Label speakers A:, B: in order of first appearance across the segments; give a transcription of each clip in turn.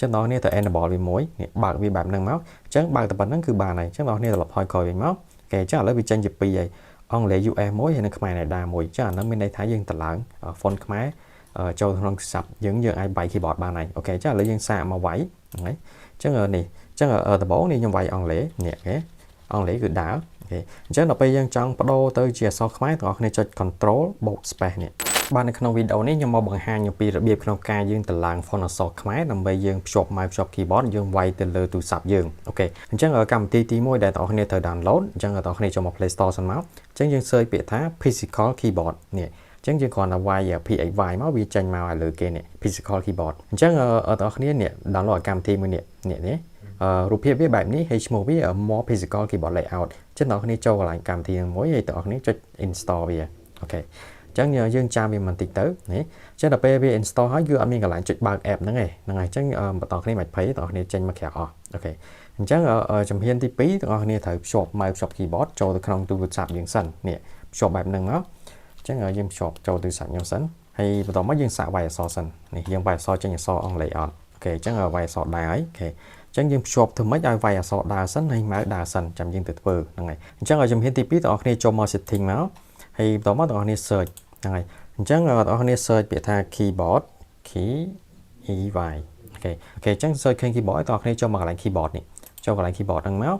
A: ចឹងបងនេះទៅ enable វាមួយនេះបើកវាបែបហ្នឹងមកចឹងបើកតែប៉ុណ្្នឹងគឺបានហើយចឹងបងនេះត្រឡប់ថយក្រោយវិញមកគេចឹងឥឡូវវាចេញជា2ហើយអង់គ្លេស US មួយហើយនិងខ្មែរណៃដាមួយចឹងអាហ្នឹងមានន័យថាយើងតម្លើង font ខ្មែរចូលក្នុងទូរស័ព្ទយើងអាចវាយ keyboard បានហើយអូខេចឹងឥឡូវយើងសាកមកវាយហ្នឹងចឹងនេះចឹងដំបូងនេះខ្ញុំវាយអង់គ្លេសនេះអូខេអង់គ្លេសគឺដើរអូខេអញ្ចឹងដល់ពេលយើងចង់បដូរទៅជាអក្សរខ្មែរទាំងអស់គ្នាចុច control បូក space នេះបាទនៅក្នុងវីដេអូនេះខ្ញុំមកបង្ហាញអំពីរបៀបក្នុងការយើងតម្លើង font អក្សរខ្មែរដើម្បីយើងភ្ជាប់ mouse ភ្ជាប់ keyboard យើងវាយទៅលើទូរស័ព្ទយើងអូខេអញ្ចឹងកម្មវិធីទី1ដែលបងប្អូនត្រូវ download អញ្ចឹងបងប្អូនចូលមក Play Store សិនមកអញ្ចឹងយើង search ពាក្យថា physical keyboard នេះអញ្ចឹងយើងគ្រាន់តែវាយ PXY មកវាចេញមកឲ្យលើគេនេះ physical keyboard អញ្ចឹងបងប្អូនគ្នានេះ download កម្មវិធីមួយនេះរូបភាពវាបែបនេះហើយឈ្មោះវា more physical keyboard layout ចឹងបងប្អូនចូលកន្លែងកម្មវិធីមួយហើយបងប្អូនចុច install វាអូខេអញ្ចឹងយើងចាំវាបន្តិចទៅនេះចឹងដល់ពេលវា install ហើយគឺអត់មានកន្លែងចុចបើក app ហ្នឹងឯងហ្នឹងហើយអញ្ចឹងបន្តគ្នាមិនភ័យបងប្អូនចេញមកក្រៅអស់អូខេអញ្ចឹងជំហានទី2បងប្អូនត្រូវភ្ជាប់ mouse ភ្ជាប់ keyboard ចូលទៅក្នុងទូរស័ព្ទយើងសិននេះភ្ជាប់បែបហ្នឹងមកអញ្ចឹងយើងភ្ជាប់ចូលទូរស័ព្ទខ្ញុំសិនហើយបន្តមកយើងសាកវាយអក្សរសិននេះយើងវាយអក្សរចេញអក្សរអង់គ្លេសអត់អូខេអញ្ចឹងវាយអក្សរដែរហើយអូខេអញ្ចឹងយើងភ្ជាប់ធ្វើម៉េចឲ្យវាយអក្សរដើរសិនហើយម៉ៅដើរសិនចាំយើងទៅធ្វើហ្នឹងហើយអញ្ចឹងជំហានទី2បងប្អូនចូលមក setting មកហើយបន្តមកបងប្អូន search ហ្នឹងហើយអញ្ចឹងបងប្អូន search ពាក្យថា keyboard key e y អូខេអញ្ចឹង search ឃើញ keyboard ឲ្យបងប្អូនចូលមកកន្លែង keyboard នេះចូលកន្លែង keyboard ហ្នឹងមក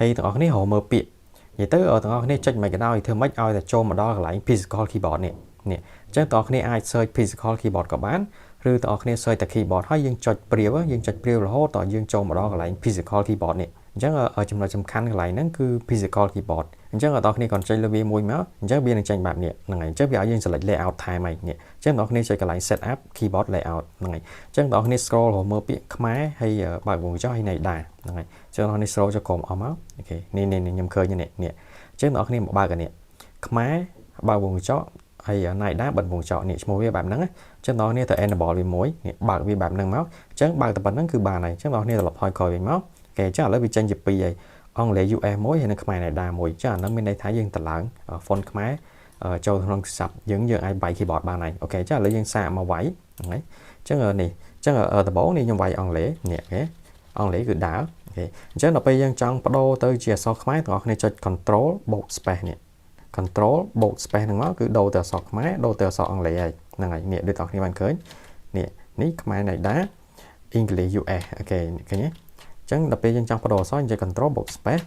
A: ហើយបងប្អូនរកមើលពាក្យនិយាយទៅបងប្អូនចុចមិនក៏ដោយធ្វើម៉េចឲ្យតែចូលមកដល់កន្លែង physical keyboard នេះអញ្ចឹងបងប្អូនអាច search physical keyboard ក៏បានឬបងប្អូន search តែ keyboard ហើយយើងចុចព្រាវរហូតដល់យើងចូលមកដល់កន្លែង physical keyboard នេះអញ្ចឹងចំណុចសំខាន់កន្លែងហ្នឹងគឺ physical keyboard អញ្ចឹងបងប្អូនគាត់ចុចលើវាមួយមកអញ្ចឹងវានឹងចេញបែបនេះហ្នឹងហើយអញ្ចឹងវាឲ្យយើង select layout ថែមហើយនេះអញ្ចឹងបងប្អូនចុចកន្លែង setup keyboard layout ហ្នឹងហើយអញ្ចឹងបងប្អូន scroll រកមើលពាក្យខ្មែរហើយបើកវងចុះហើយណៃដាហ្នឹងហើយអញ្ចឹងបងប្អូន scroll ចុះក្រុមអស់មកអូខេនេះខ្ញុំឃើញនេះអញ្ចឹងបងប្អូនមកបើកនេះខ្មែរបើកវងចុះហើយណៃដាបិទវងចោលនេះឈ្មោះវាបែបហ្នឹងអញ្ចឹងបងប្អូនទៅ enable វាមួយនេះបើកវាបែបហ្នឹងមកអញ្ចឹងបើកតែប៉ុណ្្នឹងគឺបានហើយអញ្ចឹងបងប្អូនត្រឡប់ថយក្រោយវិញមកគេអញ្ចឹងឥឡូវវាចេញជា2ហើយអង់គ្លេស US មួយហើយនិងខ្មែរណៃដាមួយចាអាហ្នឹងមានន័យថាយើងតម្លើង font ខ្មែរចូលក្នុងទូរស័ព្ទយើងអាចវាយ keyboard បានហើយអូខេចាឥឡូវយើងសាកមកវាយហ្នឹងហើយអញ្ចឹងនេះអញ្ចឹងដំបូងនេះខ្ញុំវាយអង់គ្លេសនេះអូខេអង់គ្លេសគឺដើរអូខេអញ្ចឹងដល់ពេលយើងចង់បដូរទៅជាអក្សរខ្មែរបងប្អូនចុច control បូក space នេះ control បូក space ហ្នឹងមកគឺដូរទៅអក្សរខ្មែរដូរទៅអក្សរអង់គ្លេសហើយហ្នឹងហើយនេះដូចបងប្អូនបានឃើញនេះខ្មែរណៃដា English US អូខេឃើញទេអញ្ចឹងដល់ពេលយើងចង់បដូរអក្សរយើងចុច control បូក space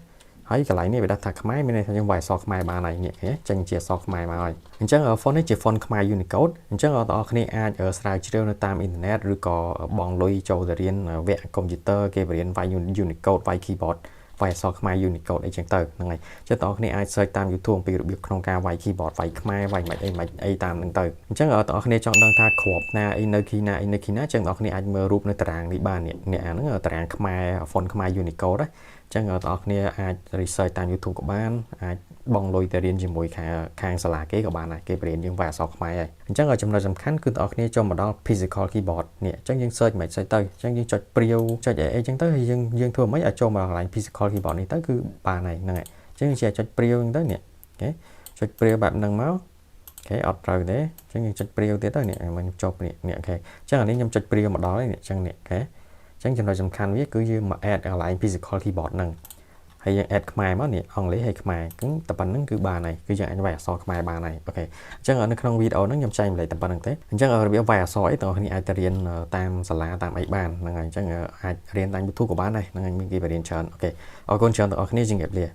A: ហើយកន្លែងនេះវាដាក់ថាខ្មែរមានន័យថាយើងវាយអក្សរខ្មែរបានហើយនេះចេញជាអក្សរខ្មែរមកហើយអញ្ចឹង font នេះជា font ខ្មែរ Unicode អញ្ចឹងបងប្អូនអាចស្រាវជ្រាវនៅតាមអ៊ីនធឺណិតឬក៏បងលុយចូលទៅរៀនវគ្គកុំព្យូទ័រគេបរៀនវាយ Unicode វាយ keyboard វាយអក្សរខ្មែរ Unicode អីចឹងទៅហ្នឹងហើយចឹងបងប្អូនអាច search តាម YouTube ពីរបៀបក្នុងការវាយ keyboard វាយខ្មែរវាយមិនអីតាមហ្នឹងទៅអញ្ចឹងបងប្អូនចង់ដឹងថាគ្រាប់ណាអីនៅ key ណាអីនៅ key ណាចឹងបងប្អូនអាចមើលរូបនៅតារាងនេះបាននេះអាហ្នឹងតារាងខ្មែរ font ខ្មែរ Unicode ណាអញ្ចឹងបងប្អូនអាច research តាម YouTube ក៏បានអាចបងលុយទៅរៀនជាមួយខាងសាលាគេក៏បានដែរគេបរៀនយើងវាយអក្សរខ្មែរហើយអញ្ចឹងចំណុចសំខាន់គឺបងប្អូនចូលមកដល់ physical keyboard នេះអញ្ចឹងយើង search មិនទៅអញ្ចឹងយើងចុចព្រាវចុចអីអញ្ចឹងទៅហើយយើងធ្វើមិនឲ្យចូលមកកន្លែង physical keyboard នេះទៅគឺបានហើយហ្នឹងហើយអញ្ចឹងយើងចុចព្រាវអញ្ចឹងទៅនេះអូខេចុចព្រាវបែបហ្នឹងមកអូខេអត់ត្រូវទេអញ្ចឹងយើងចុចព្រាវទៀតទៅនេះខ្ញុំចុចនេះអូខេអញ្ចឹងអានេះខ្ញុំចុចព្រាវមកដល់ហើយនេះអញ្ចឹងនេះអូខេអញ្ចឹងចំណុចសំខាន់វាគឺយើងមក add កន្លែង physical keyboard ហ្នឹងហើយយើង add ខ្មែរមកនេះអង់គ្លេសហើយខ្មែរគឺតែប៉ុណ្្នឹងគឺបានហើយគឺយើងអាចវាយអក្សរខ្មែរបានហើយអូខេអញ្ចឹងនៅក្នុងវីដេអូហ្នឹងខ្ញុំចែកម្លែកតែប៉ុណ្្នឹងទេអញ្ចឹងរបៀបវាយអក្សរអីបងប្អូនអាចទៅរៀនតាមសាលាតាមអីបានហ្នឹងហើយអញ្ចឹងអាចរៀនតាម YouTube ក៏បានដែរហ្នឹងហើយមានគេបរៀនច្រើនអូខេអរគុណច្រើនបងប្អូនជំរាបលា